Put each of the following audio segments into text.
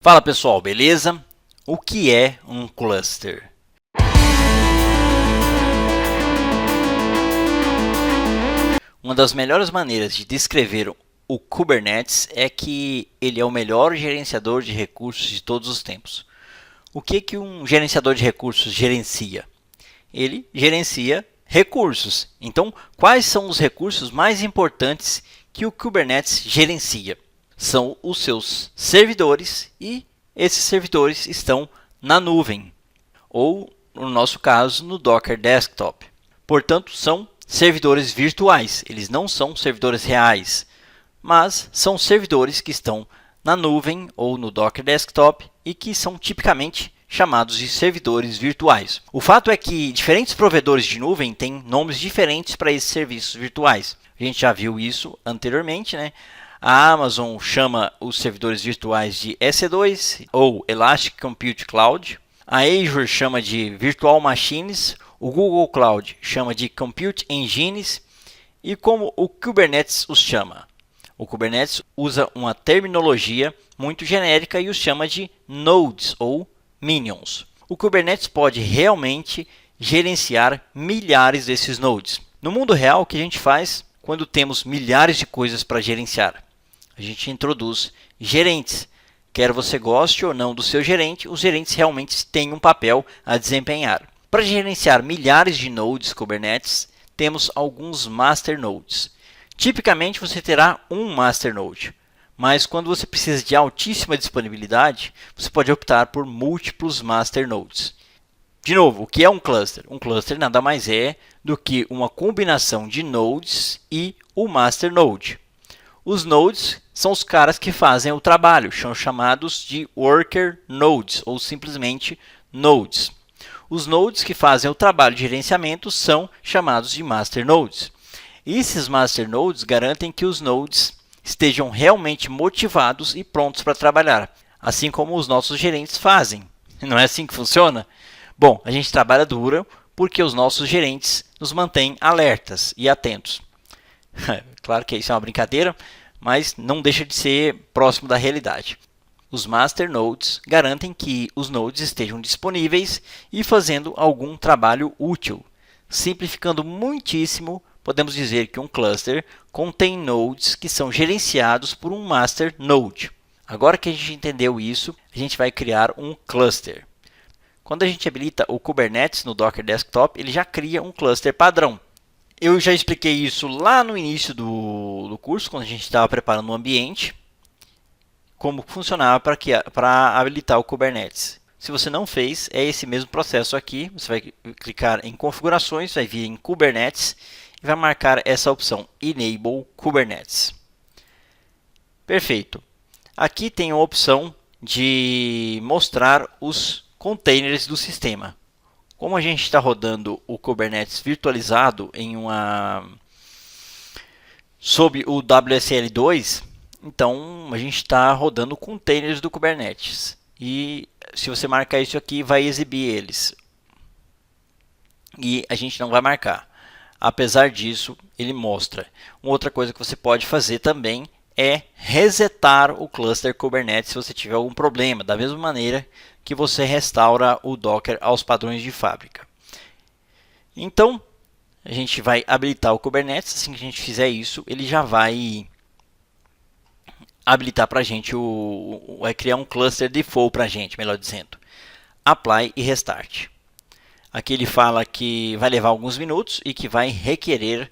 Fala pessoal, beleza? O que é um cluster? Uma das melhores maneiras de descrever o Kubernetes é que ele é o melhor gerenciador de recursos de todos os tempos. O que um gerenciador de recursos gerencia? Ele gerencia recursos. Então, quais são os recursos mais importantes que o Kubernetes gerencia? São os seus servidores e esses servidores estão na nuvem ou, no nosso caso, no Docker Desktop. Portanto, são servidores virtuais, eles não são servidores reais, mas são servidores que estão na nuvem ou no Docker Desktop e que são tipicamente chamados de servidores virtuais. O fato é que diferentes provedores de nuvem têm nomes diferentes para esses serviços virtuais. A gente já viu isso anteriormente, né? A Amazon chama os servidores virtuais de EC2 ou Elastic Compute Cloud. A Azure chama de Virtual Machines. O Google Cloud chama de Compute Engines. E como o Kubernetes os chama? O Kubernetes usa uma terminologia muito genérica e os chama de nodes ou minions. O Kubernetes pode realmente gerenciar milhares desses nodes. No mundo real, o que a gente faz quando temos milhares de coisas para gerenciar? A gente introduz gerentes. Quer você goste ou não do seu gerente, os gerentes realmente têm um papel a desempenhar. Para gerenciar milhares de nodes Kubernetes, temos alguns master nodes. Tipicamente você terá um master node, mas quando você precisa de altíssima disponibilidade, você pode optar por múltiplos master nodes. De novo, o que é um cluster? Um cluster nada mais é do que uma combinação de nodes e o master node. Os nodes são os caras que fazem o trabalho, são chamados de worker nodes ou simplesmente nodes. Os nodes que fazem o trabalho de gerenciamento são chamados de master nodes. E esses master nodes garantem que os nodes estejam realmente motivados e prontos para trabalhar, assim como os nossos gerentes fazem. Não é assim que funciona? Bom, a gente trabalha duro porque os nossos gerentes nos mantêm alertas e atentos. Claro que isso é uma brincadeira, mas não deixa de ser próximo da realidade. Os master nodes garantem que os nodes estejam disponíveis e fazendo algum trabalho útil. Simplificando muitíssimo, podemos dizer que um cluster contém nodes que são gerenciados por um master node. Agora que a gente entendeu isso, a gente vai criar um cluster. Quando a gente habilita o Kubernetes no Docker Desktop, ele já cria um cluster padrão. Eu já expliquei isso lá no início do curso, quando a gente estava preparando o ambiente, como funcionava para habilitar o Kubernetes. Se você não fez, é esse mesmo processo aqui. Você vai clicar em configurações, vai vir em Kubernetes e vai marcar essa opção Enable Kubernetes. Perfeito. Aqui tem a opção de mostrar os containers do sistema. Como a gente está rodando o Kubernetes virtualizado sob o WSL2, então a gente está rodando containers do Kubernetes. E se você marcar isso aqui, vai exibir eles. E a gente não vai marcar. Apesar disso, ele mostra. Uma outra coisa que você pode fazer também é resetar o cluster Kubernetes se você tiver algum problema, da mesma maneira que você restaura o Docker aos padrões de fábrica. Então, a gente vai habilitar o Kubernetes. Assim que a gente fizer isso, ele já vai habilitar para a gente, vai criar um cluster default para a gente, melhor dizendo. Apply e Restart. Aqui ele fala que vai levar alguns minutos e que vai requerer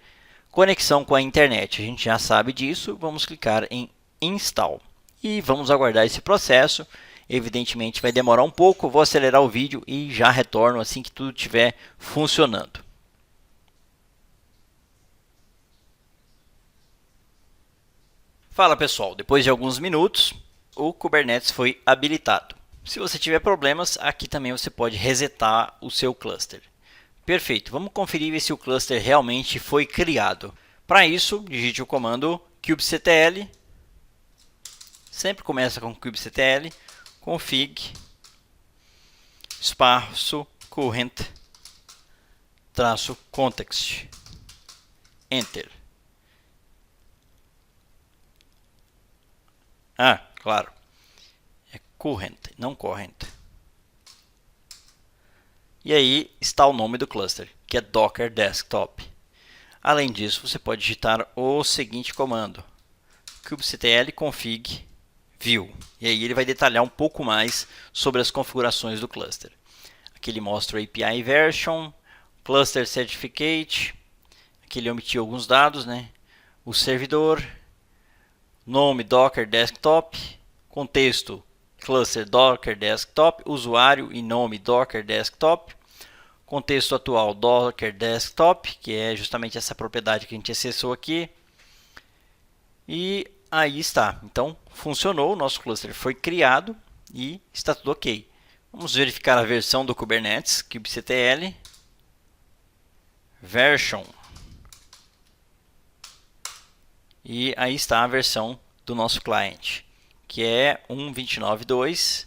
conexão com a internet. A gente já sabe disso, vamos clicar em Install. E vamos aguardar esse processo. Evidentemente vai demorar um pouco, vou acelerar o vídeo e já retorno assim que tudo estiver funcionando. Fala pessoal, depois de alguns minutos, o Kubernetes foi habilitado. Se você tiver problemas, aqui também você pode resetar o seu cluster. Perfeito, vamos conferir se o cluster realmente foi criado. Para isso, digite o comando kubectl, sempre começa com kubectl, config, espaço, current, traço, context, enter. Claro, é current, não current. E aí está o nome do cluster, que é Docker Desktop. Além disso, você pode digitar o seguinte comando: kubectl config view. E aí ele vai detalhar um pouco mais sobre as configurações do cluster. Aqui ele mostra o API version, cluster certificate, aqui ele omitiu alguns dados, né? O servidor, nome Docker Desktop, contexto cluster Docker Desktop, usuário e nome Docker Desktop, contexto atual Docker Desktop, que é justamente essa propriedade que a gente acessou aqui. E aí está. Então funcionou, o nosso cluster foi criado e está tudo ok. Vamos verificar a versão do Kubernetes, kubectl version. E aí está a versão do nosso cliente, que é 1.29.2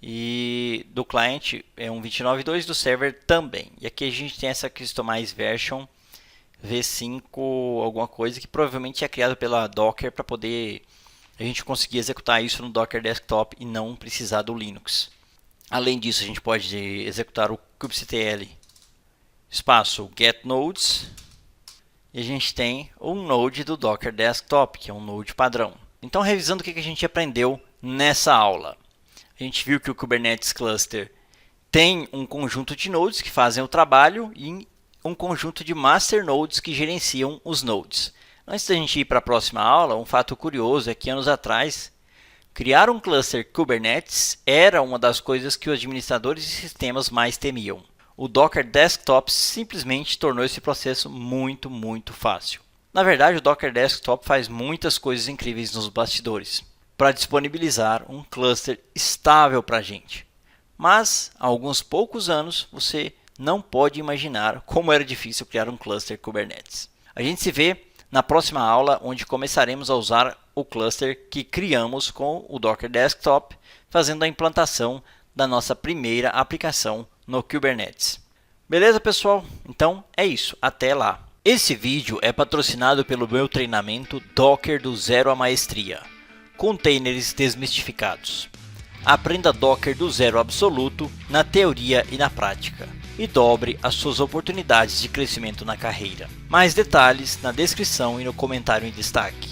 e do cliente é 1.29.2, do server também. E aqui a gente tem essa Customize Version V5 alguma coisa que provavelmente é criado pela Docker para poder a gente conseguir executar isso no Docker Desktop e não precisar do Linux. Além disso, a gente pode executar o kubectl espaço get nodes e a gente tem um node do Docker Desktop, que é um node padrão. Então, revisando o que a gente aprendeu nessa aula. A gente viu que o Kubernetes Cluster tem um conjunto de nodes que fazem o trabalho e um conjunto de master nodes que gerenciam os nodes. Antes da gente ir para a próxima aula, um fato curioso é que anos atrás, criar um cluster Kubernetes era uma das coisas que os administradores de sistemas mais temiam. O Docker Desktop simplesmente tornou esse processo muito fácil. Na verdade, o Docker Desktop faz muitas coisas incríveis nos bastidores para disponibilizar um cluster estável para a gente. Mas, há alguns poucos anos, você não pode imaginar como era difícil criar um cluster Kubernetes. A gente se vê na próxima aula, onde começaremos a usar o cluster que criamos com o Docker Desktop, fazendo a implantação da nossa primeira aplicação no Kubernetes. Beleza, pessoal? Então é isso. Até lá. Esse vídeo é patrocinado pelo meu treinamento Docker do Zero à Maestria. Containers desmistificados. Aprenda Docker do zero absoluto na teoria e na prática e dobre as suas oportunidades de crescimento na carreira. Mais detalhes na descrição e no comentário em destaque.